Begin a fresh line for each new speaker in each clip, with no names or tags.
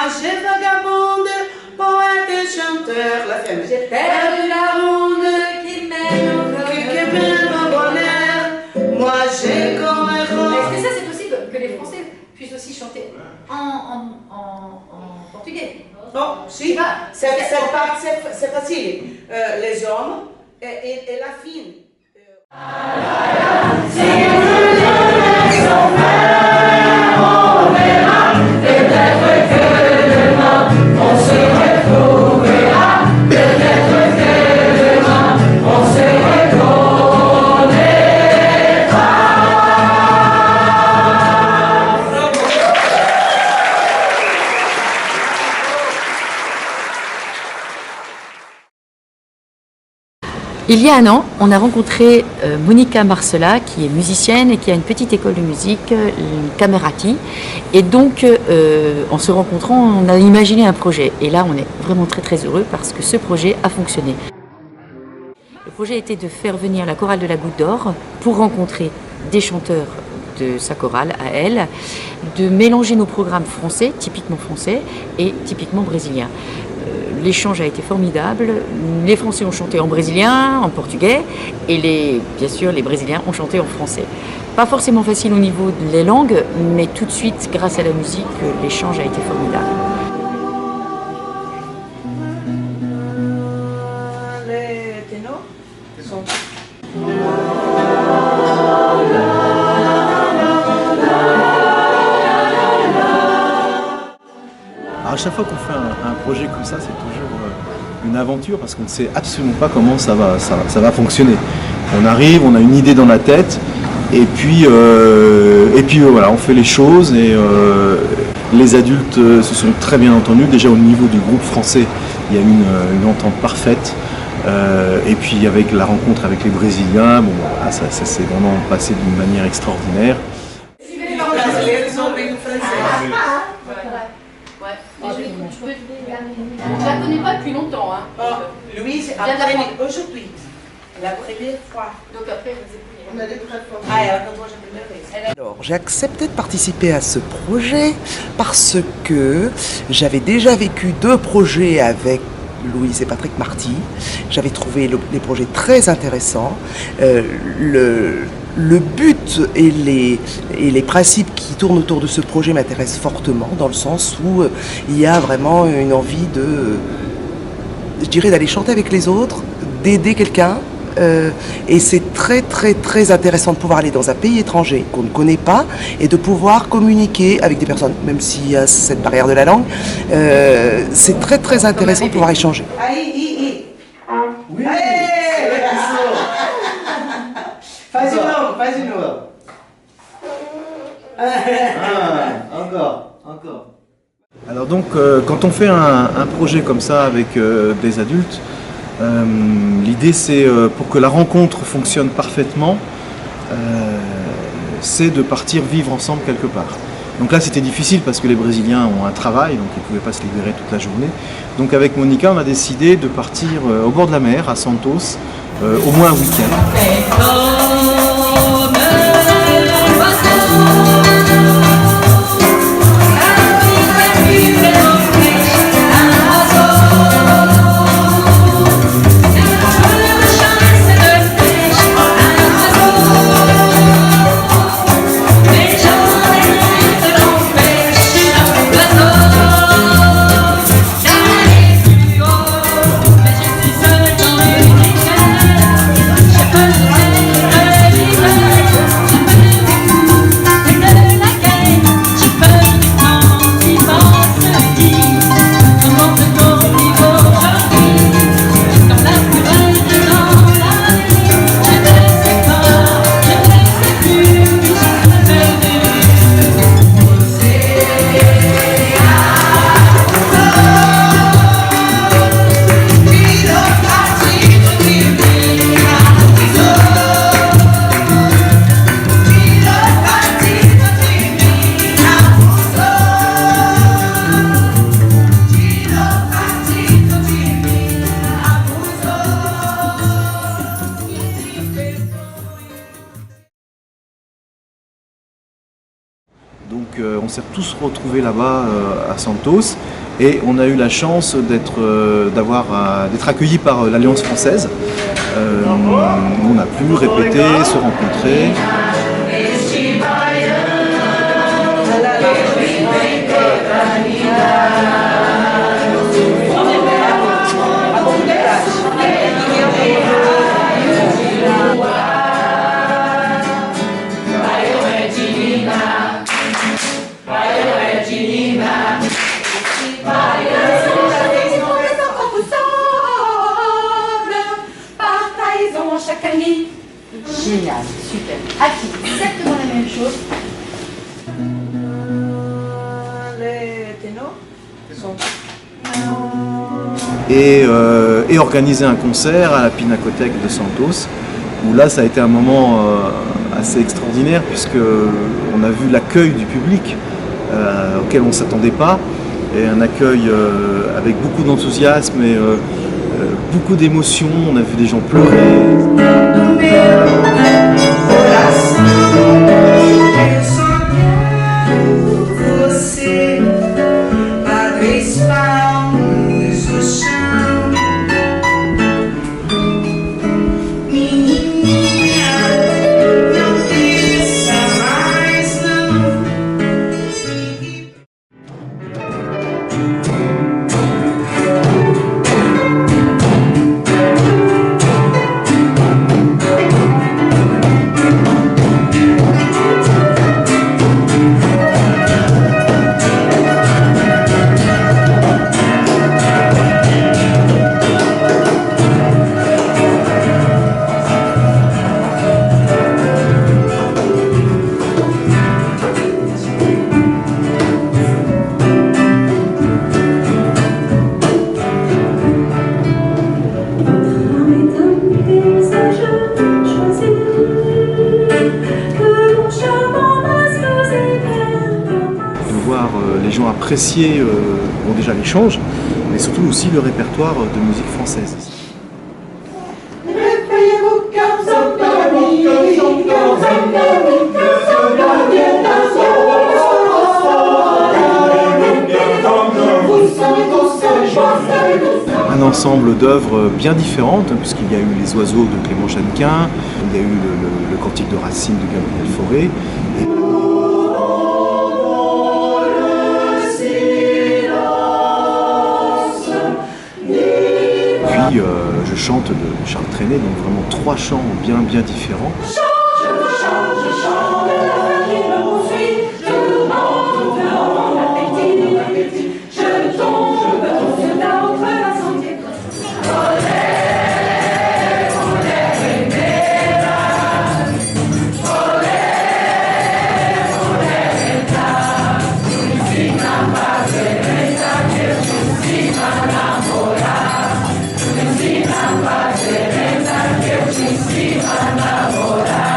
j'ai vagabonde, poète et chanteur. La femme.
J'ai perdu la ronde qui mène au
bonheur. Moi j'ai comme un rond.
Est-ce que ça c'est possible que les Français puissent aussi chanter en portugais?
Oh, si, c'est facile. Les hommes et la fille.
Il y a un an, on a rencontré Monica Marcela, qui est musicienne et qui a une petite école de musique, Camerati. Et donc, en se rencontrant, on a imaginé un projet. Et là, on est vraiment très très heureux parce que ce projet a fonctionné. Le projet était de faire venir la chorale de la Goutte d'Or pour rencontrer des chanteurs de sa chorale à elle, de mélanger nos programmes français, typiquement français, et typiquement brésiliens. L'échange a été formidable. Les Français ont chanté en brésilien, en portugais, et bien sûr, les Brésiliens ont chanté en français. Pas forcément facile au niveau des langues, mais tout de suite, grâce à la musique, l'échange a été formidable.
Les ténors sont...
Alors à chaque fois qu'on fait un projet comme ça, c'est toujours une aventure parce qu'on ne sait absolument pas comment ça va fonctionner. On arrive, on a une idée dans la tête et puis voilà, on fait les choses et les adultes se sont très bien entendus. Déjà au niveau du groupe français, il y a une entente parfaite. Et puis avec la rencontre avec les Brésiliens, bon, voilà, ça s'est vraiment passé d'une manière extraordinaire.
Je la connais pas depuis longtemps. Hein.
Oh, Louise a appris aujourd'hui, la première fois.
Donc après, vous êtes...
Alors, j'ai accepté de participer à ce projet parce que j'avais déjà vécu 2 projets avec Louise et Patrick Marty. J'avais trouvé les projets très intéressants. Le but et les principes qui tournent autour de ce projet m'intéressent fortement, dans le sens où il y a vraiment une envie je dirais, d'aller chanter avec les autres, d'aider quelqu'un. Et c'est très très très intéressant de pouvoir aller dans un pays étranger qu'on ne connaît pas et de pouvoir communiquer avec des personnes, même s'il y a cette barrière de la langue. C'est très très intéressant de pouvoir échanger.
Oui. Vas-y,
Encore. Alors donc, quand on fait un projet comme ça avec des adultes, l'idée c'est, pour que la rencontre fonctionne parfaitement, c'est de partir vivre ensemble quelque part. Donc là c'était difficile parce que les Brésiliens ont un travail, donc ils ne pouvaient pas se libérer toute la journée. Donc avec Monica on a décidé de partir au bord de la mer, à Santos, au moins un week-end. on s'est tous retrouvés là-bas à Santos. Et on a eu la chance d'être accueillis par l'Alliance française. On a pu répéter, se rencontrer.
Génial, super. Aki, exactement la même chose.
Les ténors sont...
Et organiser un concert à la Pinacothèque de Santos, où là ça a été un moment assez extraordinaire puisqu'on a vu l'accueil du public auquel on ne s'attendait pas, et un accueil avec beaucoup d'enthousiasme et beaucoup d'émotions. On a vu des gens pleurer. Les gens appréciaient déjà l'échange, mais surtout aussi le répertoire de musique française. Un ensemble d'œuvres bien différentes, puisqu'il y a eu Les Oiseaux de Clément Channequin, il y a eu le Cantique de Racine de Gabriel Fauré. Je chante de Charles Trenet, donc vraiment 3 chants bien différents.
Ensina a namorar.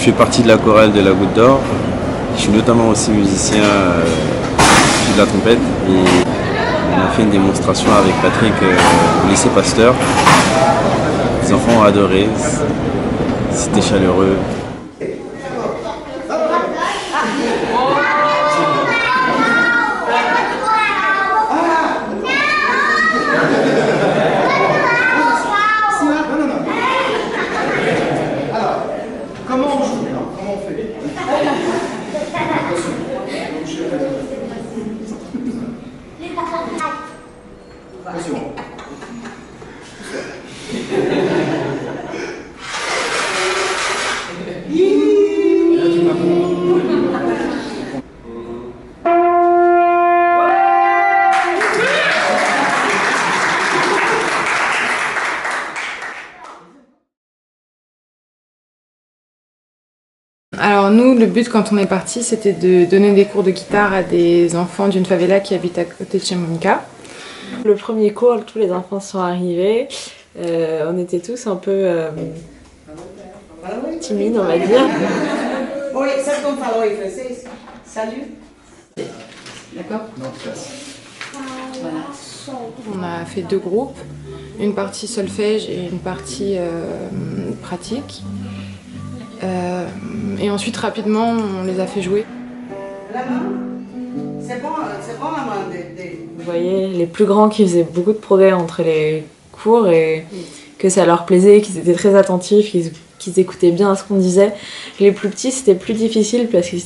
fais partie de la chorale de la Goutte d'Or. Je suis notamment aussi musicien de la trompette. Et on a fait une démonstration avec Patrick au lycée Pasteur. Les enfants ont adoré. C'était chaleureux.
Alors nous, le but quand on est parti, c'était de donner des cours de guitare à des enfants d'une favela qui habitent à côté de chez Monica.
Le premier cours, tous les enfants sont arrivés. On était tous un peu timides, on va dire.
Oui, ça comme falou en français. Salut.
D'accord.
On a fait 2 groupes, une partie solfège et une partie pratique. Et ensuite, rapidement, on les a fait jouer.
La main, c'est bon la main
Vous voyez, les plus grands qui faisaient beaucoup de progrès entre les cours et que ça leur plaisait, qu'ils étaient très attentifs, qu'ils écoutaient bien à ce qu'on disait. Les plus petits, c'était plus difficile parce que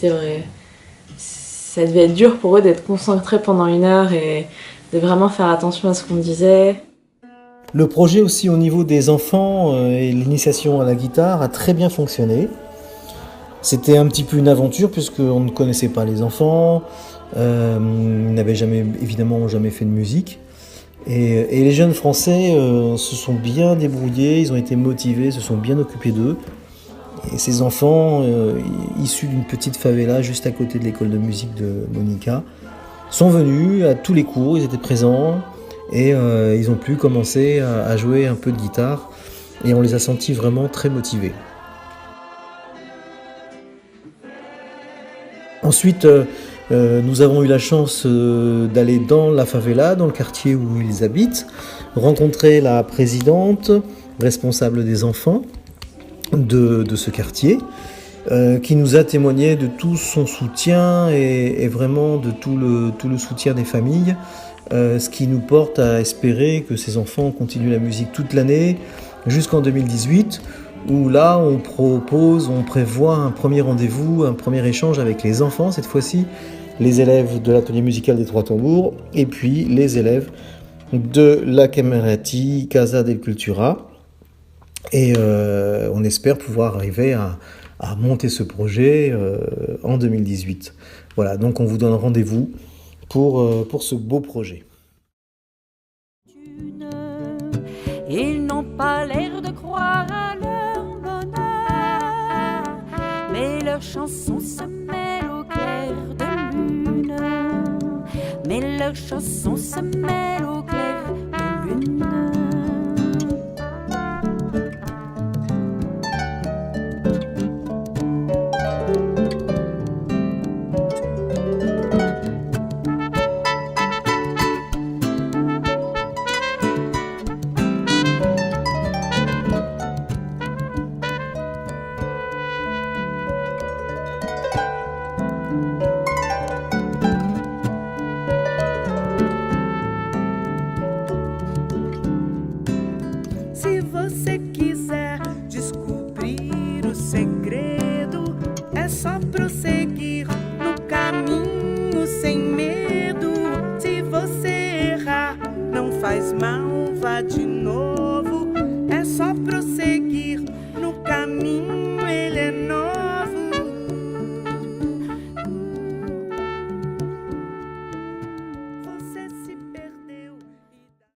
ça devait être dur pour eux d'être concentrés pendant 1 heure et de vraiment faire attention à ce qu'on disait.
Le projet aussi au niveau des enfants et l'initiation à la guitare a très bien fonctionné. C'était un petit peu une aventure puisqu'on ne connaissait pas les enfants, ils n'avaient évidemment jamais fait de musique. Et les jeunes Français se sont bien débrouillés, ils ont été motivés, se sont bien occupés d'eux. Et ces enfants, issus d'une petite favela juste à côté de l'école de musique de Monica, sont venus à tous les cours, ils étaient présents. Et ils ont pu commencer à jouer un peu de guitare et on les a sentis vraiment très motivés. Ensuite, nous avons eu la chance d'aller dans la favela, dans le quartier où ils habitent, rencontrer la présidente, responsable des enfants de ce quartier, qui nous a témoigné de tout son soutien et vraiment de tout le soutien des familles. Ce qui nous porte à espérer que ces enfants continuent la musique toute l'année jusqu'en 2018 où là on prévoit un premier rendez-vous, un premier échange avec les enfants cette fois-ci, les élèves de l'atelier musical des Trois Tambours et puis les élèves de la Camerati Casa del Cultura et on espère pouvoir arriver à monter ce projet en 2018. Voilà, donc on vous donne rendez-vous pour ce beau projet.
Ils n'ont pas l'air de croire à leur bonheur, mais leurs chansons se mêlent au clair de lune. Mais leurs chansons se mêlent au clair de lune.